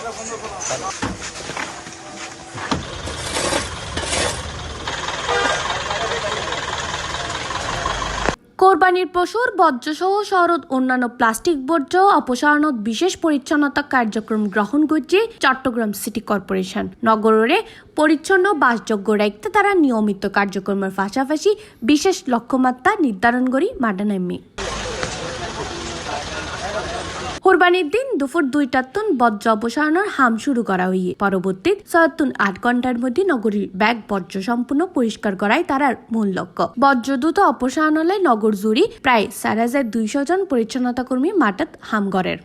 কোরবানির পশুর বর্জ্যসহ শহরত অন্যান্য প্লাস্টিক বর্জ্য অপসারণত বিশেষ পরিচ্ছন্নতা কার্যক্রম গ্রহণ করছে চট্টগ্রাম সিটি কর্পোরেশন। নগরে পরিচ্ছন্ন বাসযোগ্য রাখতে তারা নিয়মিত কার্যক্রমের পাশাপাশি বিশেষ লক্ষ্যমাত্রা নির্ধারণ করে মাডানামি। কোরবানির দিন দুপুর 2টার বর্জ্য অপসারণের হাম শুরু করা হইয়ে পরবর্তী 8 ঘন্টার মধ্যে নগরীর ব্যাগ বর্জ্য সম্পূর্ণ পরিষ্কার করাই তার মূল লক্ষ্য। বর্জ্য দ্রুত অপসারণে নগর জুড়ি প্রায় 4200 জন পরিচ্ছন্নতা কর্মী মাঠত হাম করেন।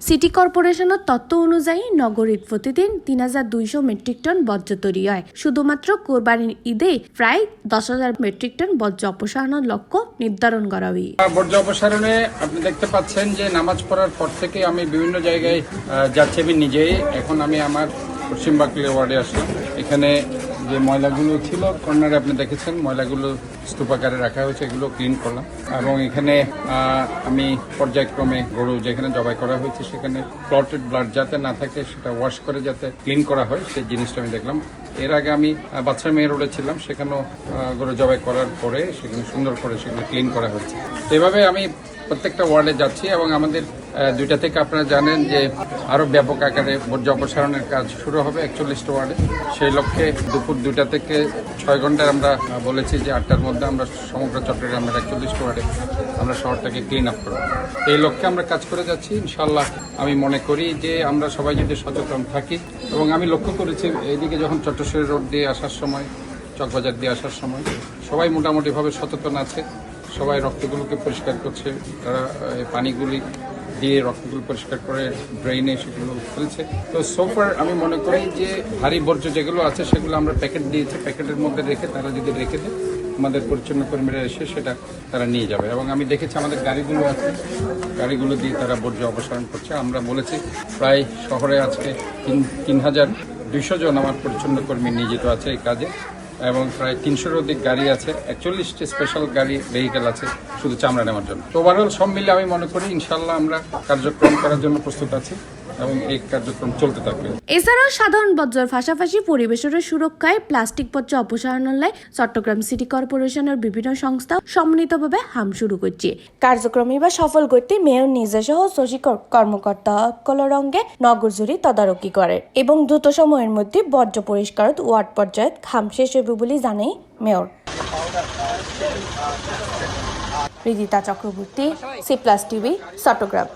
সিটি কর্পোরেশনের তথ্য অনুযায়ী নগরীর প্রতিদিন 3200 মেট্রিক টন বর্জ্য তৈরি হয়। শুধুমাত্র কোরবানির ঈদে প্রায় 10,000 মেট্রিক টন বর্জ্য অপসারণের লক্ষ্য নির্ধারণ করা হয়। বর্জ্য অপসারণে আপনি দেখতে পাচ্ছেন যে নামাজ পড়ার পর থেকে আমি বিভিন্ন জায়গায় যাচ্ছি আমি নিজেই। এখন আমি আমার পশ্চিম বাকলিয়া ওয়ার্ডে আসলাম। এখানে যে ময়লাগুলো ছিল কর্নারে আপনি দেখেছেন ময়লাগুলো স্তূপাকারে রাখা হয়েছে, এগুলো ক্লিন করলাম। এবং এখানে আমি পর্যায়ক্রমে গরু যেখানে জবাই করা হয়েছে সেখানে ক্লটেড ব্লাড যাতে না থাকে সেটা ওয়াশ করে যাতে ক্লিন করা হয় সেই জিনিসটা আমি দেখলাম। এর আগে আমি বাচ্চা মেয়ে রোডে ছিলাম, সেখানেও গরু জবাই করার পরে সেখানে সুন্দর করে সেগুলো ক্লিন করা হয়েছে। এভাবে আমি প্রত্যেকটা ওয়ার্ডে যাচ্ছি এবং আমাদের 2টা থেকে আপনারা জানেন যে আরো ব্যাপক আকারে বর্জ্য অপসারণের কাজ শুরু হবে 41টা ওয়ার্ডে। সেই লক্ষ্যে দুপুর 2টা থেকে 6 ঘন্টায় আমরা বলেছি যে 8টার মধ্যে আমরা সমগ্র চট্টগ্রামের 41টা ওয়ার্ডে আমরা শহরটাকে ক্লিন আপ করব। এই লক্ষ্যে আমরা কাজ করে যাচ্ছি। ইনশাআল্লাহ আমি মনে করি যে আমরা সবাই যদি সচেতন থাকি, এবং আমি লক্ষ্য করেছি এইদিকে যখন চট্টশ্বরী রোড দিয়ে আসার সময়, চকবাজার দিয়ে আসার সময় সবাই মোটামুটিভাবে সচেতন আছে। সবাই রক্তগুলোকে পরিষ্কার করছে, তারা পানিগুলি দিয়ে রক্তগুলো পরিষ্কার করে ড্রেনে সেগুলো ফেলছে। তো সোফার আমি মনে করি যে ভারী বর্জ্য যেগুলো আছে সেগুলো আমরা প্যাকেট দিয়েছি, প্যাকেটের মধ্যে রেখে তারা যদি রেখে দেয় আমাদের পরিচ্ছন্ন কর্মীরা এসে সেটা তারা নিয়ে যাবে। এবং আমি দেখেছি আমাদের গাড়িগুলো আছে, গাড়িগুলো দিয়ে তারা বর্জ্য অপসারণ করছে। আমরা বলেছি প্রায় শহরে আজকে 3200 জন আমার পরিচ্ছন্ন কর্মী নিয়োজিত আছে এই কাজে, এবং প্রায় 300-এর অধিক গাড়ি আছে, 41টি স্পেশাল গাড়ি ভেহিকেল আছে শুধু চামড়া নেওয়ার জন্য। তো ওভারঅল সব মিলে আমি মনে করি ইনশাআল্লাহ আমরা কার্যক্রম করার জন্য প্রস্তুত আছি এবং এই কার্যক্রম চলতে থাকবে। এছাড়াও সাধারণ বর্জ্যের পাশাপাশি পরিবেশের সুরক্ষায় প্লাস্টিক বর্জ্য অপসারণে চট্টগ্রাম সিটি কর্পোরেশনের বিভিন্ন সংস্থা সম্মিলিতভাবে হাম শুরু করছে। কার্যক্রম এবার সফল করতে মেয়র নিজে সহ শশী কর্মকর্তা রঙ্গে নগর জুড়ে তদারকি করে এবং দ্রুত সময়ের মধ্যে বর্জ্য পরিষ্কার ওয়ার্ড পর্যায়ে হাম শেষ হবে বলে জানাই mayor. Ridita Chakraborty, C+ TV, Chittagong.